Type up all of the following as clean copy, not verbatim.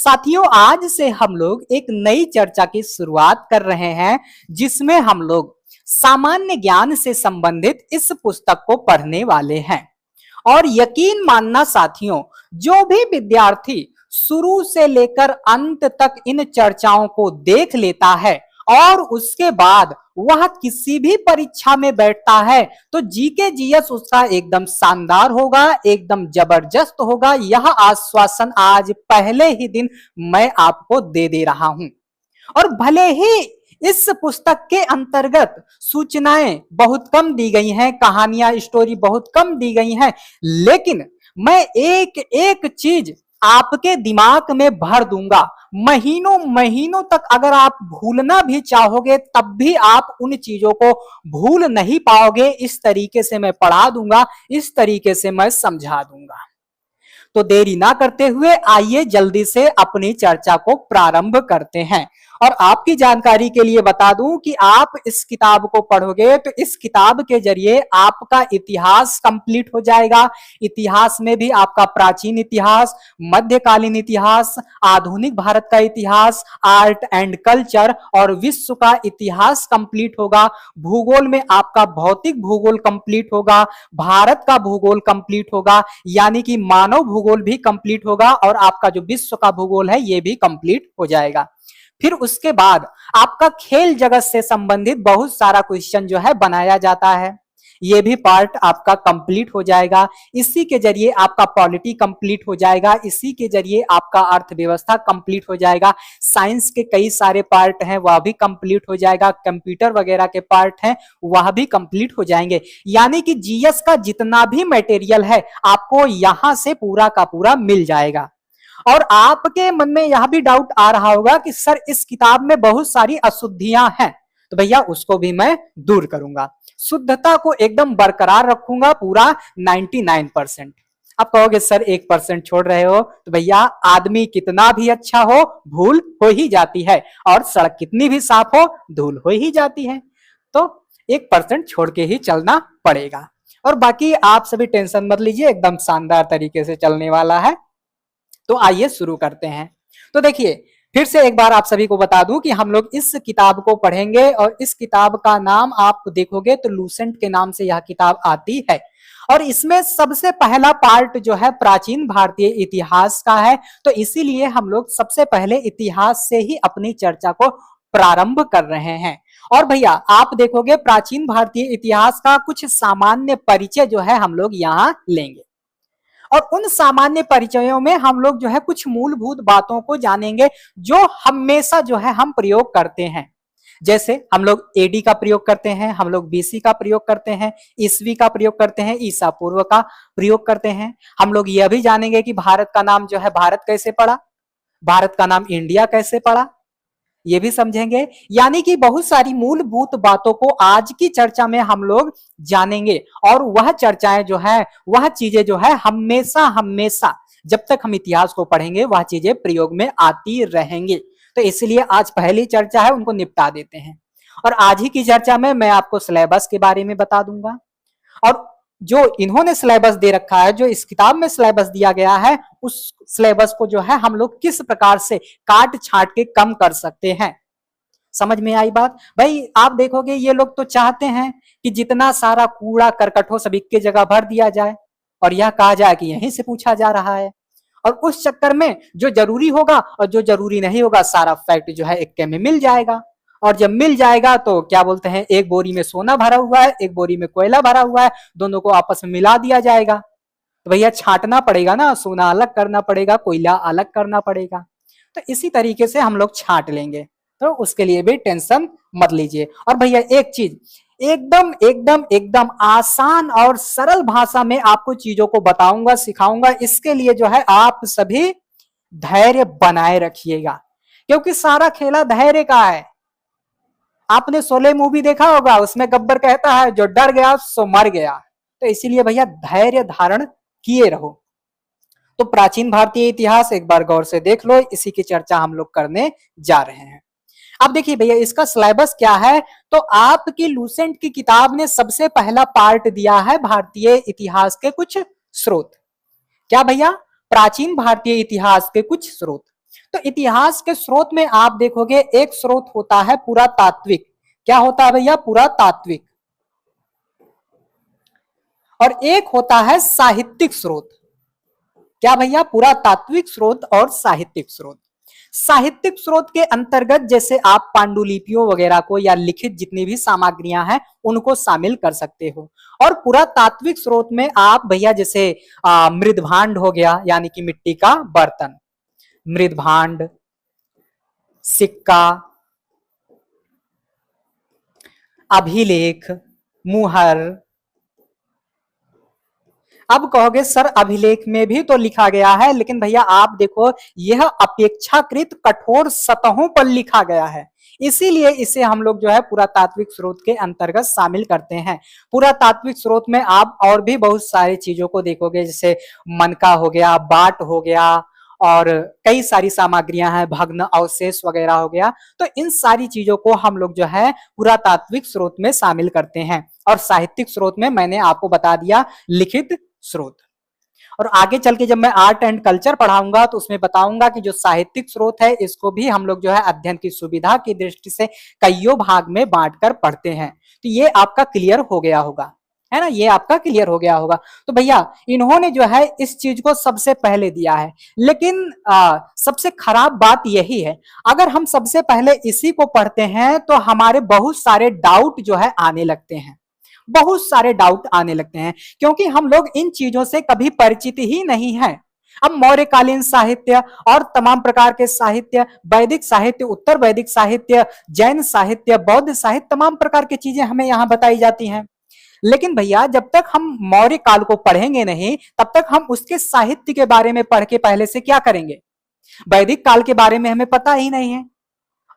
साथियों, आज से हम लोग एक नई चर्चा की शुरुआत कर रहे हैं जिसमें हम लोग सामान्य ज्ञान से संबंधित इस पुस्तक को पढ़ने वाले हैं। और यकीन मानना साथियों, जो भी विद्यार्थी शुरू से लेकर अंत तक इन चर्चाओं को देख लेता है और उसके बाद वह किसी भी परीक्षा में बैठता है तो जीके जीएस उसका एकदम शानदार होगा, एकदम जबरदस्त होगा। यह आश्वासन आज पहले ही दिन मैं आपको दे दे रहा हूं। और भले ही इस पुस्तक के अंतर्गत सूचनाएं बहुत कम दी गई हैं, कहानियां स्टोरी बहुत कम दी गई हैं, लेकिन मैं एक एक चीज आपके दिमाग में भर दूंगा। महीनों महीनों तक अगर आप भूलना भी चाहोगे तब भी आप उन चीजों को भूल नहीं पाओगे। इस तरीके से मैं पढ़ा दूंगा, इस तरीके से मैं समझा दूंगा। तो देरी ना करते हुए आइए जल्दी से अपनी चर्चा को प्रारंभ करते हैं। और आपकी जानकारी के लिए बता दूं कि आप इस किताब को पढ़ोगे तो इस किताब के जरिए आपका इतिहास कंप्लीट हो जाएगा। इतिहास में भी आपका प्राचीन इतिहास, मध्यकालीन इतिहास, आधुनिक भारत का इतिहास, आर्ट एंड कल्चर और विश्व का इतिहास कंप्लीट होगा। भूगोल में आपका भौतिक भूगोल कंप्लीट होगा, भारत का भूगोल कंप्लीट होगा, यानी कि मानव भूगोल भी कंप्लीट होगा और आपका जो विश्व का भूगोल है ये भी कंप्लीट हो जाएगा। फिर उसके बाद आपका खेल जगत से संबंधित बहुत सारा क्वेश्चन जो है बनाया जाता है, ये भी पार्ट आपका कंप्लीट हो जाएगा। इसी के जरिए आपका पॉलिटी कंप्लीट हो जाएगा, इसी के जरिए आपका अर्थव्यवस्था कंप्लीट हो जाएगा। साइंस के कई सारे पार्ट हैं वह भी कंप्लीट हो जाएगा, कंप्यूटर वगैरह के पार्ट हैं वह भी कंप्लीट हो जाएंगे। यानी कि जीएस का जितना भी मटेरियल है आपको यहां से पूरा का पूरा मिल जाएगा। और आपके मन में यह भी डाउट आ रहा होगा कि सर इस किताब में बहुत सारी अशुद्धियां हैं, तो भैया उसको भी मैं दूर करूंगा, शुद्धता को एकदम बरकरार रखूंगा पूरा 99%। आप कहोगे सर 1% छोड़ रहे हो, तो भैया आदमी कितना भी अच्छा हो भूल हो ही जाती है, और सड़क कितनी भी साफ हो धूल हो ही जाती है। तो 1% छोड़ के ही चलना पड़ेगा। और बाकी आप सभी टेंशन मत लीजिए, एकदम शानदार तरीके से चलने वाला है। तो आइए शुरू करते हैं। तो देखिए, फिर से एक बार आप सभी को बता दूं कि हम लोग इस किताब को पढ़ेंगे और इस किताब का नाम आप देखोगे तो लूसेंट के नाम से यह किताब आती है। और इसमें सबसे पहला पार्ट जो है प्राचीन भारतीय इतिहास का है, तो इसीलिए हम लोग सबसे पहले इतिहास से ही अपनी चर्चा को प्रारंभ कर रहे हैं। और भैया आप देखोगे प्राचीन भारतीय इतिहास का कुछ सामान्य परिचय जो है हम लोग यहाँ लेंगे, और उन सामान्य परिचयों में हम लोग जो है कुछ मूलभूत बातों को जानेंगे जो हमेशा जो है हम प्रयोग करते हैं। जैसे हम लोग एडी का प्रयोग करते हैं, हम लोग बीसी का प्रयोग करते हैं, ईसवी का प्रयोग करते हैं, ईसा पूर्व का प्रयोग करते हैं। हम लोग यह भी जानेंगे कि भारत का नाम जो है भारत कैसे पड़ा, भारत का नाम इंडिया कैसे पड़ा, ये भी समझेंगे। यानी कि बहुत सारी मूलभूत बातों को आज की चर्चा में हम लोग जानेंगे, और वह चर्चाएं जो है वह चीजें जो है हमेशा हमेशा जब तक हम इतिहास को पढ़ेंगे वह चीजें प्रयोग में आती रहेंगी। तो इसलिए आज पहली चर्चा है उनको निपटा देते हैं। और आज ही की चर्चा में मैं आपको सिलेबस के बारे में बता दूंगा, और जो इन्होंने सिलेबस दे रखा है, जो इस किताब में सिलेबस दिया गया है, उस सिलेबस को जो है हम लोग किस प्रकार से काट छांट के कम कर सकते हैं। समझ में आई बात? भाई आप देखोगे ये लोग तो चाहते हैं कि जितना सारा कूड़ा करकट हो सभी के जगह भर दिया जाए और यह कहा जाए कि यहीं से पूछा जा रहा है, और उस चक्कर में जो जरूरी होगा और जो जरूरी नहीं होगा सारा फैक्ट जो है एक में मिल जाएगा। और जब मिल जाएगा तो क्या बोलते हैं, एक बोरी में सोना भरा हुआ है, एक बोरी में कोयला भरा हुआ है, दोनों को आपस में मिला दिया जाएगा। तो भैया छांटना पड़ेगा ना, सोना अलग करना पड़ेगा, कोयला अलग करना पड़ेगा। तो इसी तरीके से हम लोग छांट लेंगे, तो उसके लिए भी टेंशन मत लीजिए। और भैया एक चीज एकदम एकदम एकदम आसान और सरल भाषा में आपको चीजों को बताऊंगा, सिखाऊंगा। इसके लिए जो है आप सभी धैर्य बनाए रखिएगा, क्योंकि सारा खेला धैर्य का है। आपने शोले मूवी देखा होगा, उसमें गब्बर कहता है जो डर गया सो मर गया। तो इसीलिए भैया धैर्य धारण किए रहो। तो प्राचीन भारतीय इतिहास एक बार गौर से देख लो, इसी की चर्चा हम लोग करने जा रहे हैं। अब देखिए भैया इसका सिलेबस क्या है, तो आपकी लूसेंट की किताब ने सबसे पहला पार्ट दिया है भारतीय इतिहास के कुछ स्रोत। क्या भैया? प्राचीन भारतीय इतिहास के कुछ स्रोत। तो इतिहास के स्रोत में आप देखोगे एक स्रोत होता है पुरातात्विक। क्या होता है भैया? पुरातात्विक। और एक होता है साहित्यिक स्रोत। क्या भैया? पुरातात्विक स्रोत और साहित्यिक स्रोत। साहित्यिक स्रोत के अंतर्गत जैसे आप पांडुलिपियों वगैरह को या लिखित जितनी भी सामग्रियां हैं उनको शामिल कर सकते हो। और पुरातात्विक स्रोत में आप भैया जैसे मृदभांड हो गया, यानी कि मिट्टी का बर्तन, मृदभांड, सिक्का, अभिलेख, मुहर। अब कहोगे सर अभिलेख में भी तो लिखा गया है, लेकिन भैया आप देखो यह अपेक्षाकृत कठोर सतहों पर लिखा गया है, इसीलिए इसे हम लोग जो है पुरातात्विक स्रोत के अंतर्गत शामिल करते हैं। पुरातात्विक स्रोत में आप और भी बहुत सारी चीजों को देखोगे, जैसे मनका हो गया, बाट हो गया, और कई सारी सामग्रियां हैं, भग्न अवशेष वगैरह हो गया। तो इन सारी चीजों को हम लोग जो है पुरातात्विक स्रोत में शामिल करते हैं। और साहित्यिक स्रोत में मैंने आपको बता दिया लिखित स्रोत। और आगे चल के जब मैं आर्ट एंड कल्चर पढ़ाऊंगा तो उसमें बताऊंगा कि जो साहित्यिक स्रोत है इसको भी हम लोग जो है अध्ययन की सुविधा की दृष्टि से कईयों भाग में बांटकर पढ़ते हैं। तो ये आपका क्लियर हो गया होगा, है ना, ये आपका क्लियर हो गया होगा। तो भैया इन्होंने जो है इस चीज को सबसे पहले दिया है, लेकिन सबसे खराब बात यही है, अगर हम सबसे पहले इसी को पढ़ते हैं तो हमारे बहुत सारे डाउट जो है आने लगते हैं, बहुत सारे डाउट आने लगते हैं, क्योंकि हम लोग इन चीजों से कभी परिचित ही नहीं है। अब मौर्यकालीन साहित्य और तमाम प्रकार के साहित्य, वैदिक साहित्य, उत्तर वैदिक साहित्य, जैन साहित्य, बौद्ध साहित्य, तमाम प्रकार की चीजें हमें यहाँ बताई जाती हैं। लेकिन भैया जब तक हम मौर्य काल को पढ़ेंगे नहीं, तब तक हम उसके साहित्य के बारे में पढ़ के पहले से क्या करेंगे? वैदिक काल के बारे में हमें पता ही नहीं है,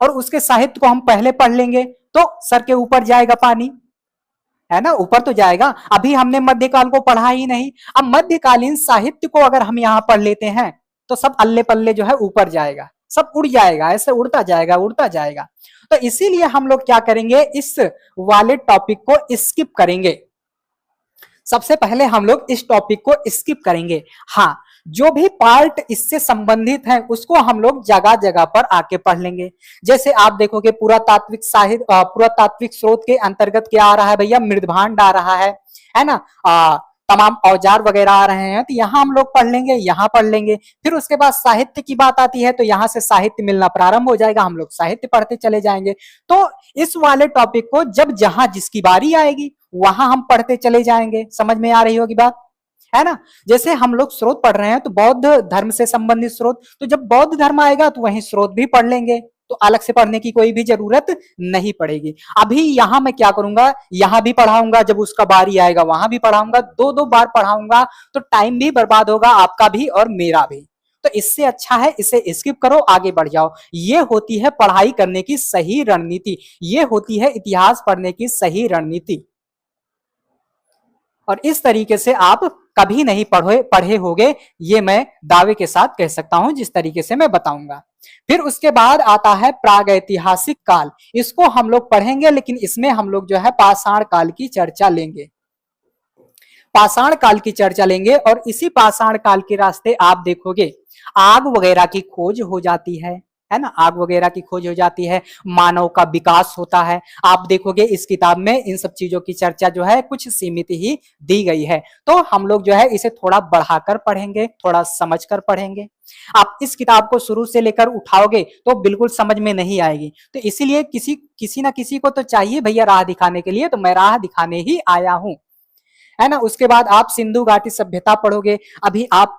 और उसके साहित्य को हम पहले पढ़ लेंगे तो सर के ऊपर जाएगा पानी, है ना, ऊपर तो जाएगा। अभी हमने मध्यकाल को पढ़ा ही नहीं, अब मध्यकालीन साहित्य को अगर हम यहाँ पढ़ लेते हैं तो सब अल्ले पल्ले जो है ऊपर जाएगा, सब उड़ जाएगा, ऐसे उड़ता जाएगा उड़ता जाएगा। तो इसीलिए हम लोग क्या करेंगे, इस वाले टॉपिक को स्किप करेंगे। सबसे पहले हम लोग इस टॉपिक को स्किप करेंगे। हाँ, जो भी पार्ट इससे संबंधित है उसको हम लोग जगह जगह पर आके पढ़ लेंगे। जैसे आप देखोगे पुरातात्विक साहित्य, पुरातात्विक स्रोत के अंतर्गत क्या आ रहा है भैया? मृदभांड आ रहा है ना, तमाम औजार वगैरह आ रहे हैं, तो यहाँ हम लोग पढ़ लेंगे, यहाँ पढ़ लेंगे। फिर उसके बाद साहित्य की बात आती है तो यहाँ से साहित्य मिलना प्रारंभ हो जाएगा, हम लोग साहित्य पढ़ते चले जाएंगे। तो इस वाले टॉपिक को जब जहां जिसकी बारी आएगी वहां हम पढ़ते चले जाएंगे। समझ में आ रही होगी बात, है ना। जैसे हम लोग स्रोत पढ़ रहे हैं तो बौद्ध धर्म से संबंधित स्रोत, तो जब बौद्ध धर्म आएगा तो वहीं स्रोत भी पढ़ लेंगे, तो अलग से पढ़ने की कोई भी जरूरत नहीं पड़ेगी। अभी यहां मैं क्या करूंगा, यहां भी पढ़ाऊंगा, जब उसका बारी आएगा वहां भी पढ़ाऊंगा, दो दो बार पढ़ाऊंगा, तो टाइम भी बर्बाद होगा, आपका भी और मेरा भी। तो इससे अच्छा है इसे स्किप करो, आगे बढ़ जाओ। ये होती है पढ़ाई करने की सही रणनीति, ये होती है इतिहास पढ़ने की सही रणनीति। और इस तरीके से आप कभी नहीं पढ़े होगे, ये मैं दावे के साथ कह सकता हूं, जिस तरीके से मैं बताऊंगा। फिर उसके बाद आता है प्रागैतिहासिक काल, इसको हम लोग पढ़ेंगे, लेकिन इसमें हम लोग जो है पाषाण काल की चर्चा लेंगे, पाषाण काल की चर्चा लेंगे। और इसी पाषाण काल के रास्ते आप देखोगे आग वगैरह की खोज हो जाती है ना, आग वगैरह की खोज हो जाती है, मानव का विकास होता है। आप देखोगे इस किताब में इन सब चीजों की चर्चा जो है कुछ सीमित ही दी गई है, तो हम लोग जो है इसे थोड़ा बढ़ाकर पढ़ेंगे, थोड़ा समझकर पढ़ेंगे। आप इस किताब को शुरू से लेकर उठाओगे तो बिल्कुल समझ में नहीं आएगी, तो इसीलिए किसी ना किसी को तो चाहिए भैया राह दिखाने के लिए, तो मैं राह दिखाने ही आया हूं, है ना। उसके बाद आप सिंधु घाटी सभ्यता पढ़ोगे। अभी आप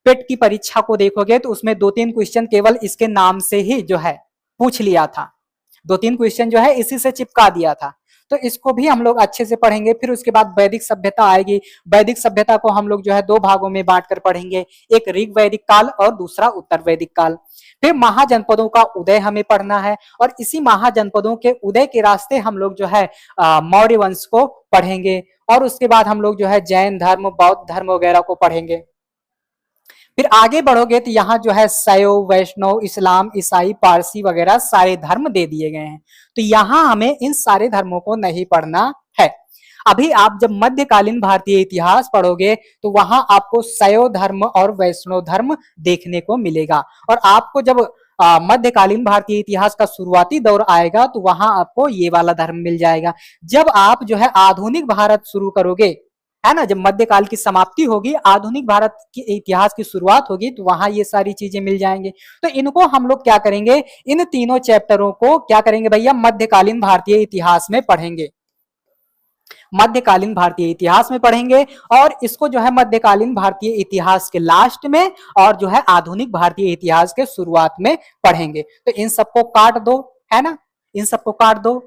पेट की परीक्षा को देखोगे तो उसमें 2-3 क्वेश्चन केवल इसके नाम से ही जो है पूछ लिया था, 2-3 क्वेश्चन जो है इसी से चिपका दिया था, तो इसको भी हम लोग अच्छे से पढ़ेंगे। फिर उसके बाद वैदिक सभ्यता आएगी, वैदिक सभ्यता को हम लोग जो है 2 भागों में बांटकर पढ़ेंगे, एक ऋग वैदिक काल और दूसरा उत्तर वैदिक काल। फिर महाजनपदों का उदय हमें पढ़ना है, और इसी महाजनपदों के उदय के रास्ते हम लोग जो है मौर्य वंश को पढ़ेंगे, और उसके बाद हम लोग जो है जैन धर्म, बौद्ध धर्म वगैरह को पढ़ेंगे। फिर आगे बढ़ोगे तो यहाँ जो है शैव, वैष्णव, इस्लाम, ईसाई, पारसी वगैरह सारे धर्म दे दिए गए हैं, तो यहाँ हमें इन सारे धर्मों को नहीं पढ़ना है। अभी आप जब मध्यकालीन भारतीय इतिहास पढ़ोगे तो वहां आपको शैव धर्म और वैष्णव धर्म देखने को मिलेगा। और आपको जब मध्यकालीन भारतीय इतिहास का शुरुआती दौर आएगा तो वहां आपको ये वाला धर्म मिल जाएगा। जब आप जो है आधुनिक भारत शुरू करोगे, है ना, जब मध्यकाल की समाप्ति होगी, आधुनिक भारत के इतिहास की शुरुआत होगी, तो वहां ये सारी चीजें मिल जाएंगे। तो इनको हम लोग क्या करेंगे, इन तीनों चैप्टरों को क्या करेंगे भैया, मध्यकालीन भारतीय इतिहास में पढ़ेंगे। मध्यकालीन भारतीय इतिहास में पढ़ेंगे और इसको जो है मध्यकालीन भारतीय इतिहास के लास्ट में और जो है आधुनिक भारतीय इतिहास के शुरुआत में पढ़ेंगे। तो इन सबको काट दो, है ना, इन सबको काट दो।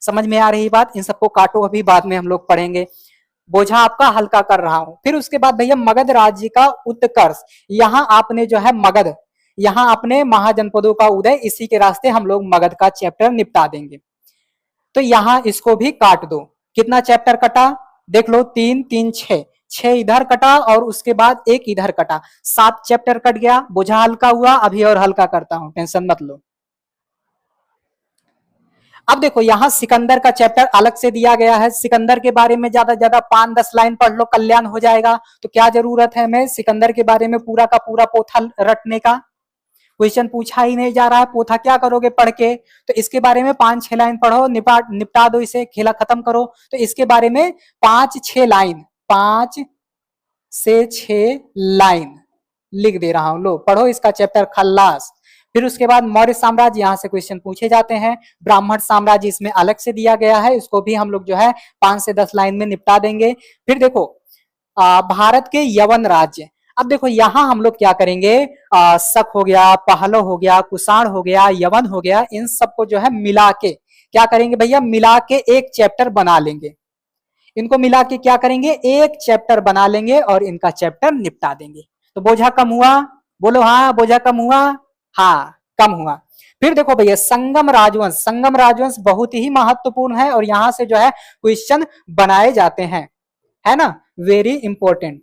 समझ में आ रही बात, इन सबको काटो, अभी बाद में हम लोग पढ़ेंगे। बोझा आपका हल्का कर रहा हूं। फिर उसके बाद भैया मगध राज्य का उत्कर्ष, यहां आपने जो है मगध, यहां अपने महाजनपदों का उदय, इसी के रास्ते हम लोग मगध का चैप्टर निपटा देंगे। तो यहां इसको भी काट दो। कितना चैप्टर कटा देख लो, 3 3 6, 6 इधर कटा और उसके बाद एक इधर कटा, 7 चैप्टर कट गया। बोझा हल्का हुआ, अभी और हल्का करता हूं, टेंशन मत लो। अब देखो यहां सिकंदर का चैप्टर अलग से दिया गया है। सिकंदर के बारे में ज्यादा ज्यादा 5-10 लाइन पढ़ लो, कल्याण हो जाएगा। तो क्या जरूरत है हमें सिकंदर के बारे में पूरा का पूरा पोथा रटने का, क्वेश्चन पूछा ही नहीं जा रहा है, पोथा क्या करोगे पढ़ के। तो इसके बारे में 5-6 लाइन पढ़ो, निपटा दो इसे, खेला खत्म करो। तो इसके बारे में 5-6 लाइन, 5 से 6 लाइन लिख दे रहा हूं, लो पढ़ो इसका चैप्टर खल्लास। फिर उसके बाद मौर्य साम्राज्य, यहां से क्वेश्चन पूछे जाते हैं। ब्राह्मण साम्राज्य इसमें अलग से दिया गया है, इसको भी हम लोग जो है 5 से 10 लाइन में निपटा देंगे। फिर देखो भारत के यवन राज्य, अब देखो यहां हम लोग क्या करेंगे, शक हो गया, पहलो हो गया, कुषाण हो गया, यवन हो गया, इन सबको जो है मिला के क्या करेंगे भैया, मिला के एक चैप्टर बना लेंगे। इनको मिला के क्या करेंगे, एक चैप्टर बना लेंगे और इनका चैप्टर निपटा देंगे। तो बोझा कम हुआ, बोलो हाँ, बोझा कम हुआ, हाँ कम हुआ। फिर देखो भैया संगम राजवंश, संगम राजवंश बहुत ही महत्वपूर्ण है और यहां से जो है क्वेश्चन बनाए जाते हैं, है ना, वेरी इंपॉर्टेंट।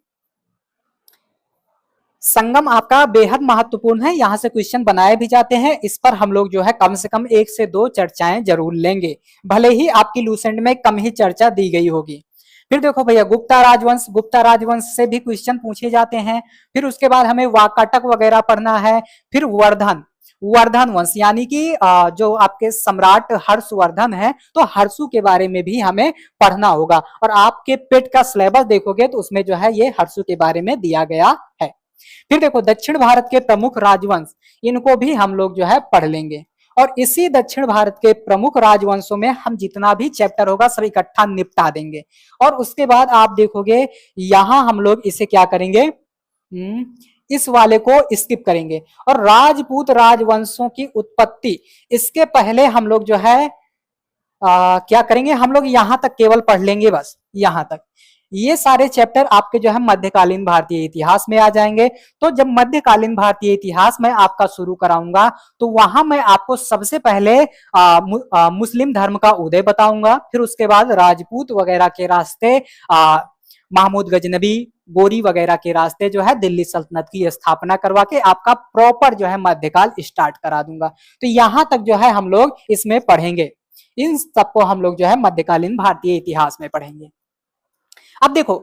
संगम आपका बेहद महत्वपूर्ण है, यहां से क्वेश्चन बनाए भी जाते हैं। इस पर हम लोग जो है कम से कम 1 से 2 चर्चाएं जरूर लेंगे, भले ही आपकी लूसेंट में कम ही चर्चा दी गई होगी। फिर देखो भैया गुप्ता राजवंश, गुप्ता राजवंश से भी क्वेश्चन पूछे जाते हैं। फिर उसके बाद हमें वाकाटक वगैरह पढ़ना है। फिर वर्धन, वर्धन वंश यानी कि जो आपके सम्राट हर्षवर्धन है, तो हर्षु के बारे में भी हमें पढ़ना होगा। और आपके पेट का सिलेबस देखोगे तो उसमें जो है ये हर्षु के बारे में दिया गया है। फिर देखो दक्षिण भारत के प्रमुख राजवंश, इनको भी हम लोग जो है पढ़ लेंगे। और इसी दक्षिण भारत के प्रमुख राजवंशों में हम जितना भी चैप्टर होगा सब इकट्ठा निपटा देंगे। और उसके बाद आप देखोगे यहां हम लोग इसे क्या करेंगे, इस वाले को स्किप करेंगे। और राजपूत राजवंशों की उत्पत्ति, इसके पहले हम लोग जो है क्या करेंगे, हम लोग यहां तक केवल पढ़ लेंगे, बस यहां तक। ये सारे चैप्टर आपके जो है मध्यकालीन भारतीय इतिहास में आ जाएंगे। तो जब मध्यकालीन भारतीय इतिहास में आपका शुरू कराऊंगा तो वहां मैं आपको सबसे पहले मुस्लिम धर्म का उदय बताऊंगा। फिर उसके बाद राजपूत वगैरह के रास्ते, महमूद गजनबी, गोरी वगैरह के रास्ते जो है दिल्ली सल्तनत की स्थापना करवा के आपका प्रॉपर जो है मध्यकाल स्टार्ट करा दूंगा। तो यहां तक जो है हम लोग इसमें पढ़ेंगे, इन सबको हम लोग जो है मध्यकालीन भारतीय इतिहास में पढ़ेंगे। अब देखो,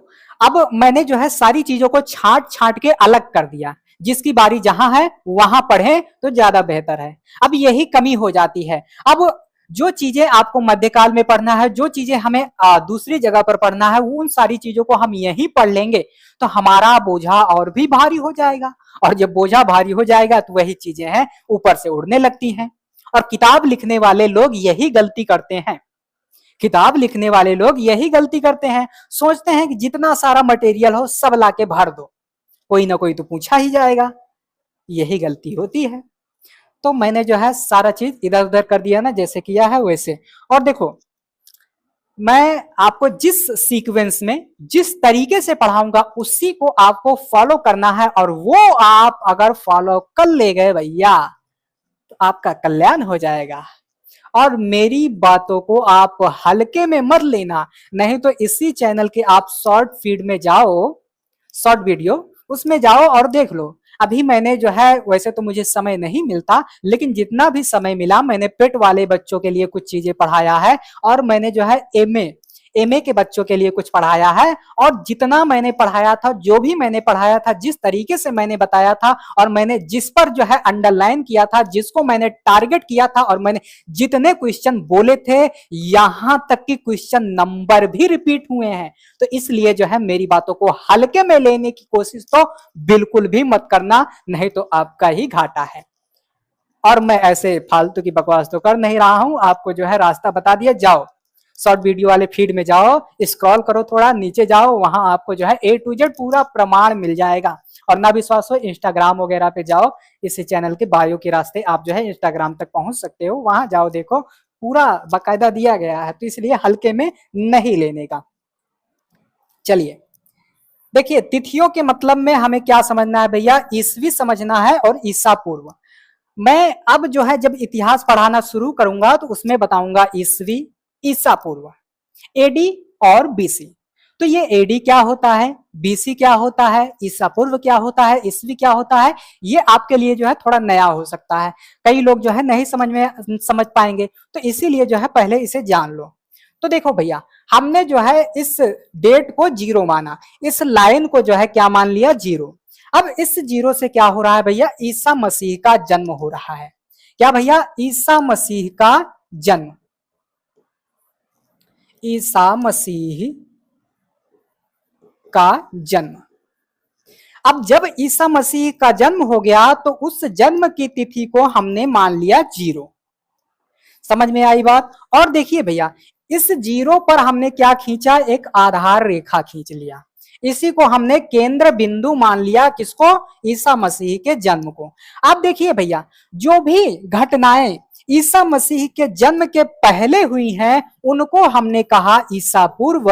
अब मैंने जो है सारी चीजों को छांट छांट के अलग कर दिया, जिसकी बारी जहां है वहां पढ़े तो ज्यादा बेहतर है। अब यही कमी हो जाती है। अब जो चीजें आपको मध्यकाल में पढ़ना है, जो चीजें हमें दूसरी जगह पर पढ़ना है, उन सारी चीजों को हम यहीं पढ़ लेंगे तो हमारा बोझा और भी भारी हो जाएगा। और जब बोझा भारी हो जाएगा तो वही चीजें हैं ऊपर से उड़ने लगती हैं। और किताब लिखने वाले लोग यही गलती करते हैं, किताब लिखने वाले लोग यही गलती करते हैं, सोचते हैं कि जितना सारा मटेरियल हो सब लाके भर दो, कोई ना कोई तो पूछा ही जाएगा। यही गलती होती है। तो मैंने जो है सारा चीज इधर उधर कर दिया ना, जैसे किया है वैसे। और देखो मैं आपको जिस सीक्वेंस में जिस तरीके से पढ़ाऊंगा उसी को आपको फॉलो करना है। और वो आप अगर फॉलो कर ले गए भैया तो आपका कल्याण हो जाएगा। और मेरी बातों को आप हल्के में मत लेना, नहीं तो इसी चैनल के आप शॉर्ट फीड में जाओ, शॉर्ट वीडियो उसमें जाओ और देख लो। अभी मैंने जो है, वैसे तो मुझे समय नहीं मिलता, लेकिन जितना भी समय मिला मैंने पेट वाले बच्चों के लिए कुछ चीजें पढ़ाया है। और मैंने जो है एमए के बच्चों के लिए कुछ पढ़ाया है, और जितना मैंने पढ़ाया था, जो भी मैंने पढ़ाया था, जिस तरीके से मैंने बताया था, और मैंने जिस पर जो है अंडरलाइन किया था, जिसको मैंने टारगेट किया था, और मैंने जितने क्वेश्चन बोले थे, यहां तक कि क्वेश्चन नंबर भी रिपीट हुए हैं। तो इसलिए जो है मेरी बातों को हल्के में लेने की कोशिश तो बिल्कुल भी मत करना, नहीं तो आपका ही घाटा है। और मैं ऐसे फालतू की बकवास तो कर नहीं रहा हूं, आपको जो है रास्ता बता दिया। जाओ शॉर्ट वीडियो वाले फीड में जाओ, स्क्रॉल करो, थोड़ा नीचे जाओ, वहां आपको जो है A to Z पूरा प्रमाण मिल जाएगा। और ना विश्वास हो, इंस्टाग्राम वगैरह पे जाओ, इसी चैनल के बायो के रास्ते आप जो है इंस्टाग्राम तक पहुंच सकते हो, वहां जाओ, देखो पूरा बाकायदा दिया गया है। तो इसलिए हल्के में नहीं लेने का। चलिए देखिए, तिथियों के मतलब में हमें क्या समझना है भैया, ईस्वी समझना है और ईसा पूर्व। मैं अब जो है जब इतिहास पढ़ाना शुरू करूंगा तो उसमें बताऊंगा ईस्वी, ईसा पूर्व, एडी और बीसी। तो ये एडी क्या होता है, बीसी क्या होता है, ईसा पूर्व क्या होता है, ईस्वी क्या होता है, ये आपके लिए जो है थोड़ा नया हो सकता है। कई लोग जो है नहीं समझ पाएंगे, तो इसीलिए जो है पहले इसे जान लो। तो देखो भैया, हमने जो है इस डेट को जीरो माना, इस लाइन को जो है क्या मान लिया, जीरो। अब इस जीरो से क्या हो रहा है भैया, ईसा मसीह का जन्म हो रहा है। क्या भैया, ईसा मसीह का जन्म, ईसा मसीह का जन्म। अब जब ईसा मसीह का जन्म हो गया तो उस जन्म की तिथि को हमने मान लिया जीरो। समझ में आई बात। और देखिए भैया, इस जीरो पर हमने क्या खींचा, एक आधार रेखा खींच लिया, इसी को हमने केंद्र बिंदु मान लिया। किसको, ईसा मसीह के जन्म को। अब देखिए भैया, जो भी घटनाएं ईसा मसीह के जन्म के पहले हुई हैं, उनको हमने कहा ईसा पूर्व।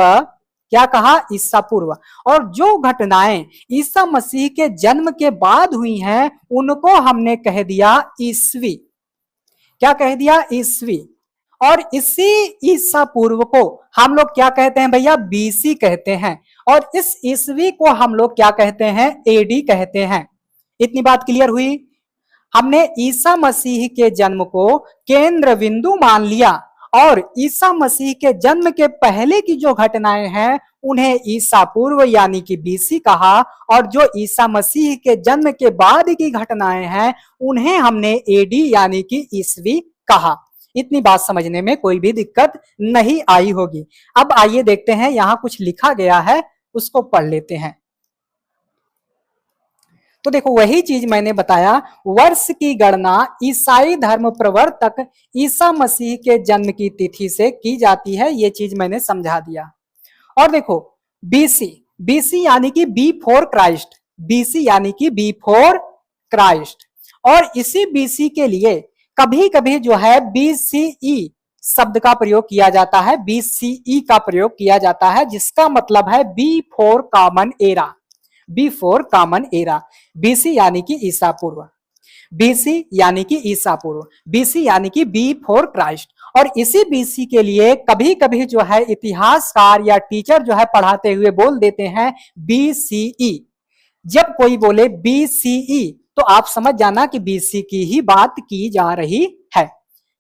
क्या कहा, ईसा पूर्व। और जो घटनाएं ईसा मसीह के जन्म के बाद हुई हैं, उनको हमने कह दिया ईस्वी। क्या कह दिया, ईस्वी। और इसी ईसा पूर्व को हम लोग क्या कहते हैं भैया, बीसी कहते हैं। और इस ईस्वी को हम लोग क्या कहते हैं, एडी कहते हैं। इतनी बात क्लियर हुई। हमने ईसा मसीह के जन्म को केंद्र बिंदु मान लिया, और ईसा मसीह के जन्म के पहले की जो घटनाएं हैं उन्हें ईसा पूर्व यानी कि बीसी कहा, और जो ईसा मसीह के जन्म के बाद की घटनाएं हैं उन्हें हमने एडी यानी कि ईस्वी कहा। इतनी बात समझने में कोई भी दिक्कत नहीं आई होगी। अब आइए देखते हैं, यहां कुछ लिखा गया है, उसको पढ़ लेते हैं। तो देखो, वही चीज मैंने बताया, वर्ष की गणना ईसाई धर्म प्रवर्तक ईसा मसीह के जन्म की तिथि से की जाती है, ये चीज मैंने समझा दिया। और देखो, बीसी, बीसी यानी कि बी फोर क्राइस्ट, बीसी यानी कि बी फोर क्राइस्ट। और इसी बीसी के लिए कभी कभी जो है बीसीई शब्द का प्रयोग किया जाता है, बीसीई का प्रयोग किया जाता है, जिसका मतलब है before common era, before common era. BC यानी कि ईसा पूर्व, बीसी यानी कि ईसा पूर्व, बीसी यानी कि बी फोर क्राइस्ट। और इसी बीसी के लिए कभी कभी जो है इतिहासकार या टीचर जो है पढ़ाते हुए बोल देते हैं बीसीई। जब कोई बोले बीसीई तो आप समझ जाना कि बीसी की ही बात की जा रही है।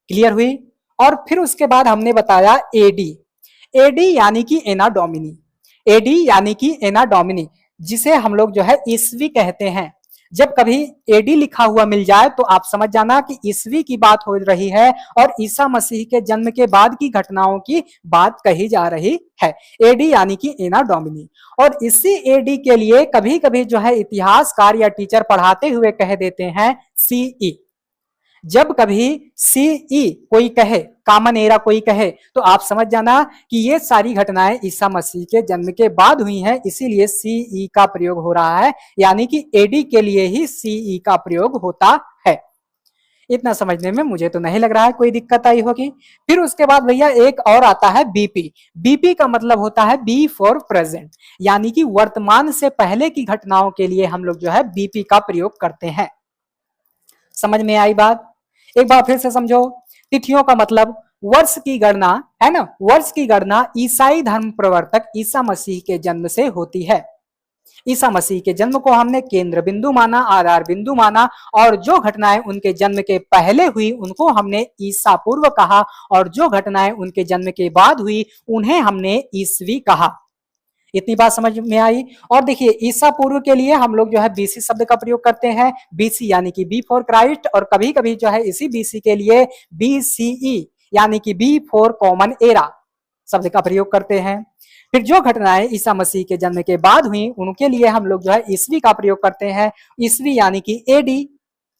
क्लियर हुई। और फिर उसके बाद हमने बताया एडी, एडी यानी कि एना डोमिनी, एडी यानी कि एना डोमिनी, जिसे हम लोग जो है ईस्वी कहते हैं। जब कभी एडी लिखा हुआ मिल जाए तो आप समझ जाना कि ईस्वी की बात हो रही है और ईसा मसीह के जन्म के बाद की घटनाओं की बात कही जा रही है। एडी यानी कि एना डोमिनी। और इसी एडी के लिए कभी कभी जो है इतिहासकार या टीचर पढ़ाते हुए कह देते हैं सीई। जब कभी सीई कोई कहे, कॉमन एरा कोई कहे, तो आप समझ जाना कि ये सारी घटनाएं ईसा मसीह के जन्म के बाद हुई हैं, इसीलिए सीई का प्रयोग हो रहा है, यानी कि एडी के लिए ही सीई का प्रयोग होता है। इतना समझने में मुझे तो नहीं लग रहा है कोई दिक्कत आई होगी। फिर उसके बाद भैया एक और आता है बीपी। बीपी का मतलब होता है बी फॉर प्रेजेंट, यानी कि वर्तमान से पहले की घटनाओं के लिए हम लोग जो है बीपी का प्रयोग करते हैं। समझ में आई बात। एक बार फिर से समझो, तिथियों का मतलब वर्ष की गणना है ना, वर्ष की गणना ईसाई धर्म प्रवर्तक ईसा मसीह के जन्म से होती है। ईसा मसीह के जन्म को हमने केंद्र बिंदु माना, आधार बिंदु माना, और जो घटनाएं उनके जन्म के पहले हुई उनको हमने ईसा पूर्व कहा, और जो घटनाएं उनके जन्म के बाद हुई उन्हें हमने ईसवी कहा। इतनी बात समझ में आई। और देखिए ईसा पूर्व के लिए हम लोग जो है बीसी शब्द का प्रयोग करते हैं, बीसी यानी कि बी फॉर क्राइस्ट, और कभी कभी जो है इसी बीसी के लिए बीसीई यानी कि बी फॉर कॉमन एरा शब्द का प्रयोग करते हैं। फिर जो घटनाएं ईसा मसीह के जन्म के बाद हुई उनके लिए हम लोग जो है ईसवी का प्रयोग करते हैं, ईसवी यानी कि एडी,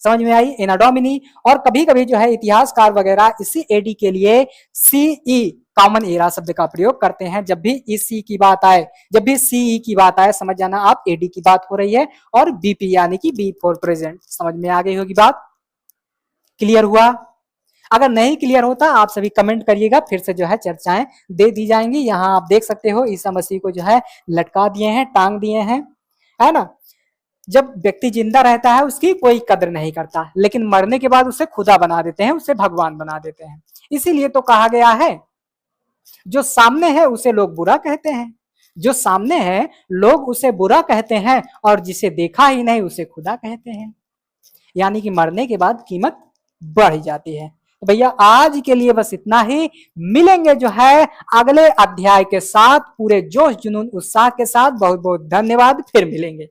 समझ में आई, एना डोमिनी। और कभी कभी जो है इतिहासकार वगैरह इसी एडी के लिए सीई कॉमन एरा शब्द का प्रयोग करते हैं। जब भी ईसी की बात आए, जब भी सीई की बात आए, समझ जाना आप एडी की बात हो रही है, और बीपी यानी कि बी फॉर प्रेजेंट। समझ में आ गई होगी बात, क्लियर हुआ? अगर नहीं क्लियर होता आप सभी कमेंट करिएगा, फिर से जो है चर्चाएं दे दी जाएंगी। यहाँ आप देख सकते हो ईसा मसीह को जो है लटका दिए हैं, टांग दिए हैं, है ना। जब व्यक्ति जिंदा रहता है उसकी कोई कदर नहीं करता, लेकिन मरने के बाद उसे खुदा बना देते हैं, उसे भगवान बना देते हैं। इसीलिए तो कहा गया है जो सामने है उसे लोग बुरा कहते हैं, जो सामने है लोग उसे बुरा कहते हैं, और जिसे देखा ही नहीं उसे खुदा कहते हैं। यानी कि मरने के बाद कीमत बढ़ जाती है। तो भैया आज के लिए बस इतना ही, मिलेंगे जो है अगले अध्याय के साथ पूरे जोश जुनून उत्साह के साथ। बहुत बहुत धन्यवाद, फिर मिलेंगे।